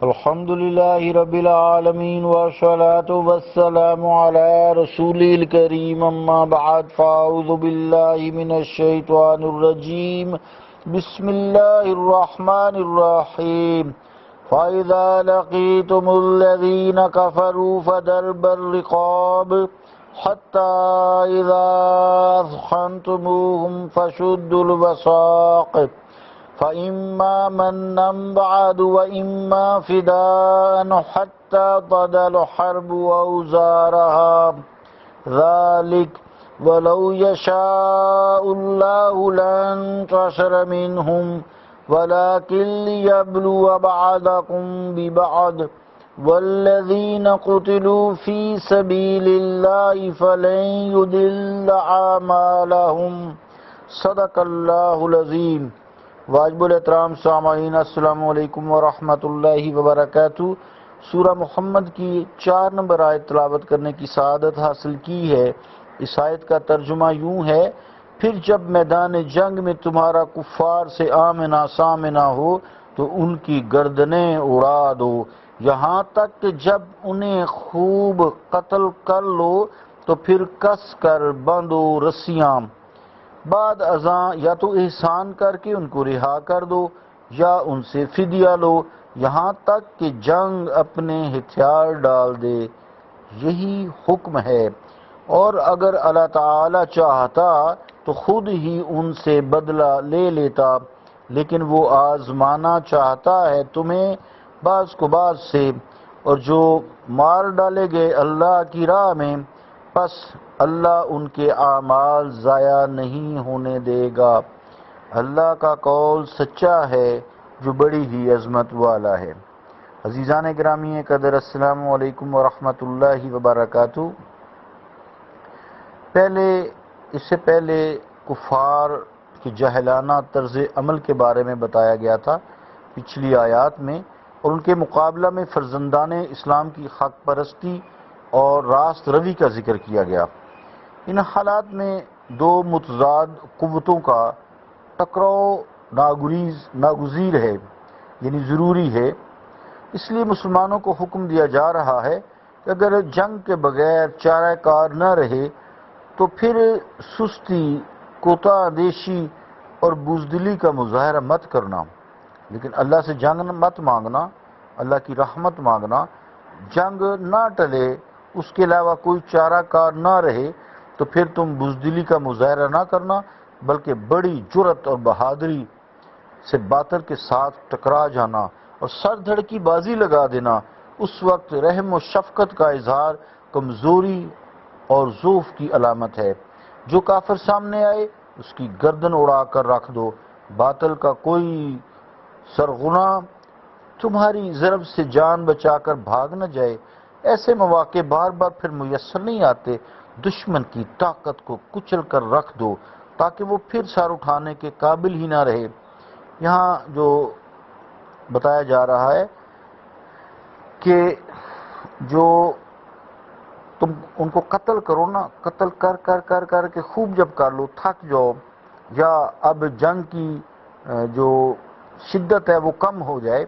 الحمد لله رب العالمين والصلاة والسلام على رسوله الكريم أما بعد فأعوذ بالله من الشيطان الرجيم بسم الله الرحمن الرحيم فإذا لقيتم الذين كفروا فضرب الرقاب حتى إذا أثخنتموهم فشدوا الوثاق فإما منا بعد وإما فداء حتى تضع الحرب وأوزارها ذلك ولو يشاء الله لانتصر منهم ولكن ليبلو بعضكم ببعض والذين قتلوا في سبيل الله فلن يضل أعمالهم صدق الله العظيم۔ واجب الاحترام سامعین، السلام علیکم ورحمۃ اللہ وبرکاتہ۔ سورہ محمد کی 4 نمبر آیت تلاوت کرنے کی سعادت حاصل کی ہے۔ اس آیت کا ترجمہ یوں ہے: پھر جب میدان جنگ میں تمہارا کفار سے آمنا سامنا ہو تو ان کی گردنیں اڑا دو، یہاں تک کہ جب انہیں خوب قتل کر لو تو پھر کس کر باندھو رسیاں، بعد ازاں یا تو احسان کر کے ان کو رہا کر دو یا ان سے فدیہ لو، یہاں تک کہ جنگ اپنے ہتھیار ڈال دے، یہی حکم ہے۔ اور اگر اللہ تعالی چاہتا تو خود ہی ان سے بدلہ لے لیتا، لیکن وہ آزمانا چاہتا ہے تمہیں بعض کو بعض سے، اور جو مار ڈالے گئے اللہ کی راہ میں پس اللہ ان کے اعمال ضائع نہیں ہونے دے گا۔ اللہ کا قول سچا ہے جو بڑی ہی عظمت والا ہے۔ عزیزان گرامی قدر، السلام علیکم ورحمۃ اللہ وبرکاتہ۔ اس سے پہلے کفار کی جاہلانہ طرز عمل کے بارے میں بتایا گیا تھا پچھلی آیات میں، اور ان کے مقابلہ میں فرزندان اسلام کی حق پرستی اور راست روی کا ذکر کیا گیا۔ ان حالات میں دو متضاد قوتوں کا ٹکراؤ ناگزیر ہے، یعنی ضروری ہے۔ اس لیے مسلمانوں کو حکم دیا جا رہا ہے کہ اگر جنگ کے بغیر چارہ کار نہ رہے تو پھر سستی، کوتاہ اندیشی اور بزدلی کا مظاہرہ مت کرنا، لیکن اللہ سے جنگ مت مانگنا، اللہ کی رحمت مانگنا۔ جنگ نہ ٹلے، اس کے علاوہ کوئی چارہ کار نہ رہے تو پھر تم بزدلی کا مظاہرہ نہ کرنا، بلکہ بڑی جرأت اور بہادری سے باطل کے ساتھ ٹکرا جانا اور سر دھڑ کی بازی لگا دینا۔ اس وقت رحم و شفقت کا اظہار کمزوری اور ضعف کی علامت ہے۔ جو کافر سامنے آئے اس کی گردن اڑا کر رکھ دو، باطل کا کوئی سرغنہ تمہاری ضرب سے جان بچا کر بھاگ نہ جائے۔ ایسے مواقع بار بار پھر میسر نہیں آتے۔ دشمن کی طاقت کو کچل کر رکھ دو تاکہ وہ پھر سر اٹھانے کے قابل ہی نہ رہے۔ یہاں جو بتایا جا رہا ہے کہ جو تم ان کو قتل کرو نا، قتل کر کے خوب جب کر لو، تھک جاؤ، یا اب جنگ کی جو شدت ہے وہ کم ہو جائے،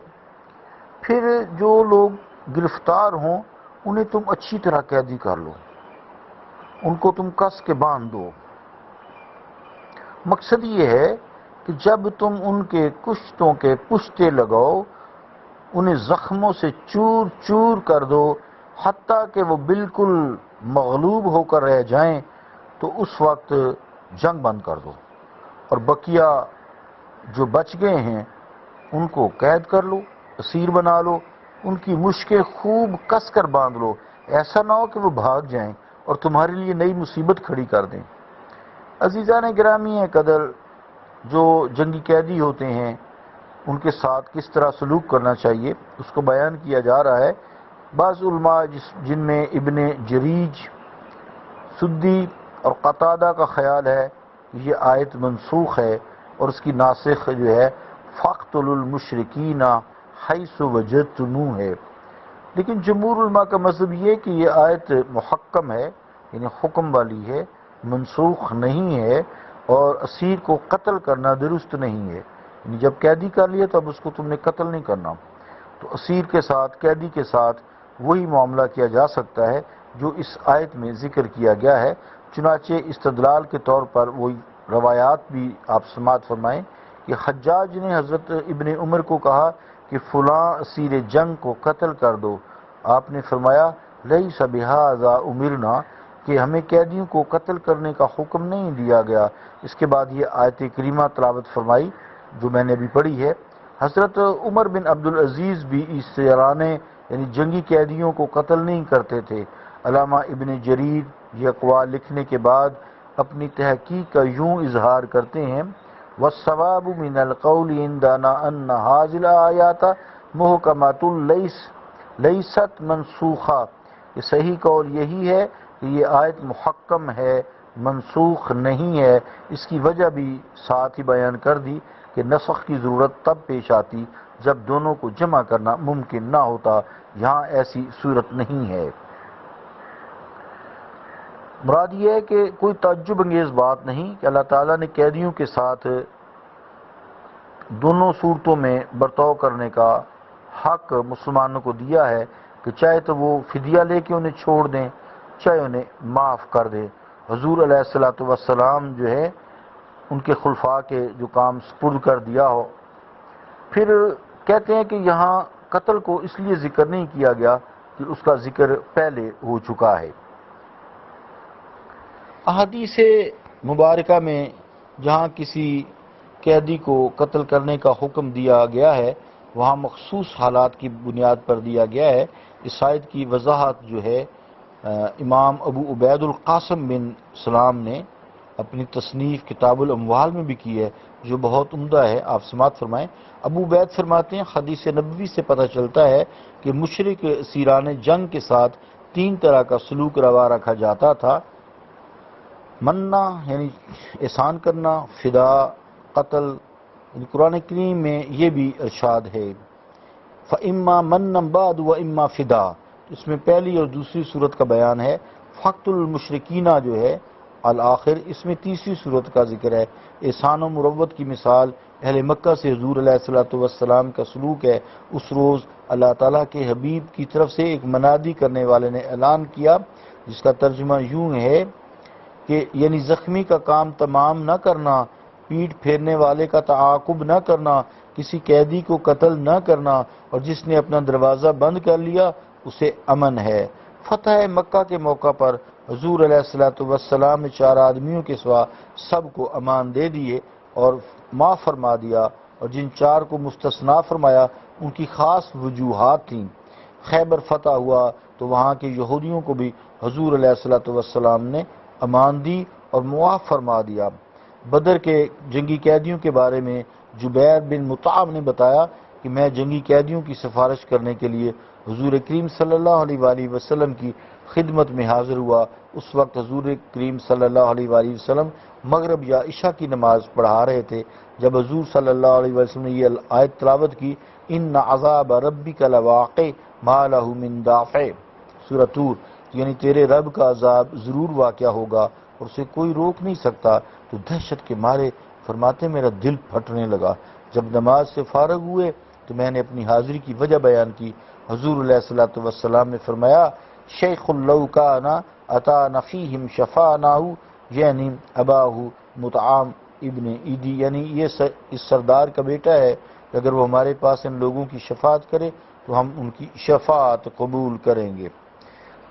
پھر جو لوگ گرفتار ہوں انہیں تم اچھی طرح قیدی کر لو، ان کو تم کس کے باندھ دو۔ مقصد یہ ہے کہ جب تم ان کے کشتوں کے پشتے لگاؤ، انہیں زخموں سے چور چور کر دو، حتیٰ کہ وہ بالکل مغلوب ہو کر رہ جائیں، تو اس وقت جنگ بند کر دو، اور بقیہ جو بچ گئے ہیں ان کو قید کر لو، اسیر بنا لو، ان کی مشکیں خوب کس کر باندھ لو، ایسا نہ ہو کہ وہ بھاگ جائیں اور تمہارے لیے نئی مصیبت کھڑی کر دیں۔ عزیزان گرامی قدر، جو جنگی قیدی ہوتے ہیں ان کے ساتھ کس طرح سلوک کرنا چاہیے اس کو بیان کیا جا رہا ہے۔ بعض علماء جن میں ابن جریج، سدی اور قتادہ کا خیال ہے کہ یہ آیت منسوخ ہے اور اس کی ناسخ جو ہے فَاقْتُلُوا الْمُشْرِكِينَ حَيْثُ وَجَدْتُمُوهُ ہے، لیکن جمہور علماء کا مذہب یہ کہ یہ آیت محکم ہے، یعنی حکم والی ہے، منسوخ نہیں ہے، اور اسیر کو قتل کرنا درست نہیں ہے، یعنی جب قیدی کر لیا تو اب اس کو تم نے قتل نہیں کرنا۔ تو اسیر کے ساتھ، قیدی کے ساتھ وہی معاملہ کیا جا سکتا ہے جو اس آیت میں ذکر کیا گیا ہے۔ چنانچہ استدلال کے طور پر وہی روایات بھی آپ سماعت فرمائیں کہ حجاج نے حضرت ابن عمر کو کہا کہ فلاں اسیر جنگ کو قتل کر دو۔ آپ نے فرمایا لیس بہذا امرنا، کہ ہمیں قیدیوں کو قتل کرنے کا حکم نہیں دیا گیا۔ اس کے بعد یہ آیت کریمہ تلاوت فرمائی جو میں نے ابھی پڑھی ہے۔ حضرت عمر بن عبدالعزیز بھی اس سیرانے یعنی جنگی قیدیوں کو قتل نہیں کرتے تھے۔ علامہ ابن جریر یہ اقوال لکھنے کے بعد اپنی تحقیق کا یوں اظہار کرتے ہیں والصواب من القول عندنا ان هذه الآیات محکمات لیست منسوخہ، یہ صحیح قول یہی ہے کہ یہ آیت محکم ہے، منسوخ نہیں ہے۔ اس کی وجہ بھی ساتھ ہی بیان کر دی کہ نسخ کی ضرورت تب پیش آتی جب دونوں کو جمع کرنا ممکن نہ ہوتا، یہاں ایسی صورت نہیں ہے۔ مراد یہ ہے کہ کوئی تعجب انگیز بات نہیں کہ اللہ تعالیٰ نے قیدیوں کے ساتھ دونوں صورتوں میں برتاؤ کرنے کا حق مسلمانوں کو دیا ہے کہ چاہے تو وہ فدیہ لے کے انہیں چھوڑ دیں، چاہے انہیں معاف کر دیں۔ حضور علیہ الصلوۃ والسلام جو ہے ان کے خلفاء کے جو کام سپرد کر دیا ہو۔ پھر کہتے ہیں کہ یہاں قتل کو اس لیے ذکر نہیں کیا گیا کہ اس کا ذکر پہلے ہو چکا ہے۔ احادیث مبارکہ میں جہاں کسی قیدی کو قتل کرنے کا حکم دیا گیا ہے وہاں مخصوص حالات کی بنیاد پر دیا گیا ہے۔ اس آیت کی وضاحت جو ہے امام ابو عبید القاسم بن سلام نے اپنی تصنیف کتاب الاموال میں بھی کی ہے جو بہت عمدہ ہے، آپ سماعت فرمائیں۔ ابو عبید فرماتے ہیں حدیث نبوی سے پتہ چلتا ہے کہ مشرک اسیران جنگ کے ساتھ 3 طرح کا سلوک روا رکھا جاتا تھا، مننا یعنی احسان کرنا، فدا قتل۔ یعنی قرآن کریم میں یہ بھی ارشاد ہے فَإِمَّا مَنًّا بَعْدُ وَإِمَّا فِدَا، اس میں پہلی اور دوسری صورت کا بیان ہے۔ فقت المشرکینہ جو ہے الآخر، اس میں تیسری صورت کا ذکر ہے۔ احسان و مروت کی مثال اہل مکہ سے حضور علیہ الصلوۃ والسلام کا سلوک ہے۔ اس روز اللہ تعالیٰ کے حبیب کی طرف سے ایک منادی کرنے والے نے اعلان کیا جس کا ترجمہ یوں ہے کہ یعنی زخمی کا کام تمام نہ کرنا، پیٹھ پھیرنے والے کا تعاقب نہ کرنا، کسی قیدی کو قتل نہ کرنا، اور جس نے اپنا دروازہ بند کر لیا اسے امن ہے۔ فتح مکہ کے موقع پر حضور علیہ الصلوۃ والسلام نے 4 آدمیوں کے سوا سب کو امان دے دیے اور معاف فرما دیا، اور جن 4 کو مستثنا فرمایا ان کی خاص وجوہات تھیں۔ خیبر فتح ہوا تو وہاں کے یہودیوں کو بھی حضور علیہ الصلوۃ والسلام نے امان دی اور معاف فرما دیا۔ بدر کے جنگی قیدیوں کے بارے میں جبیر بن مطعم نے بتایا کہ میں جنگی قیدیوں کی سفارش کرنے کے لیے حضور کریم صلی اللہ علیہ وآلہ وسلم کی خدمت میں حاضر ہوا۔ اس وقت حضور کریم صلی اللہ علیہ وآلہ وسلم مغرب یا عشاء کی نماز پڑھا رہے تھے جب حضور صلی اللہ علیہ وسلم نے یہ آیت تلاوت کی ان عذاب ربک لواقع ما لہ من دافع، سورۃ طور، یعنی تیرے رب کا عذاب ضرور واقع ہوگا اور اسے کوئی روک نہیں سکتا۔ تو دہشت کے مارے فرماتے میرا دل پھٹنے لگا۔ جب نماز سے فارغ ہوئے تو میں نے اپنی حاضری کی وجہ بیان کی۔ حضور علیہ الصلوۃ والسلام نے فرمایا شیخ لو کان اتانا فیہم شفعناہ، یعنی اباہ مطعم ابن عیدی، یعنی یہ اس سردار کا بیٹا ہے کہ اگر وہ ہمارے پاس ان لوگوں کی شفاعت کرے تو ہم ان کی شفاعت قبول کریں گے۔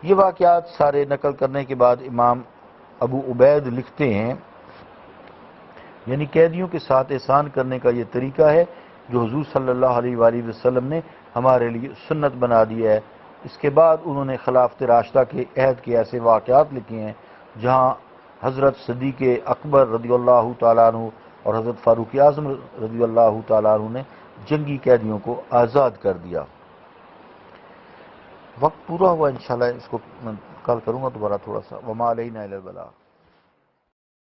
یہ واقعات سارے نقل کرنے کے بعد امام ابو عبید لکھتے ہیں یعنی قیدیوں کے ساتھ احسان کرنے کا یہ طریقہ ہے جو حضور صلی اللہ علیہ وآلہ وسلم نے ہمارے لیے سنت بنا دی ہے۔ اس کے بعد انہوں نے خلافت راشدہ کے عہد کے ایسے واقعات لکھے ہیں جہاں حضرت صدیق اکبر رضی اللہ تعالیٰ عنہ اور حضرت فاروق اعظم رضی اللہ تعالیٰ عنہ نے جنگی قیدیوں کو آزاد کر دیا۔ وقت پورا ہوا، انشاءاللہ اس کو میں کل کروں گا دوبارہ تھوڑا سا۔ وما علینا الا البلاغ۔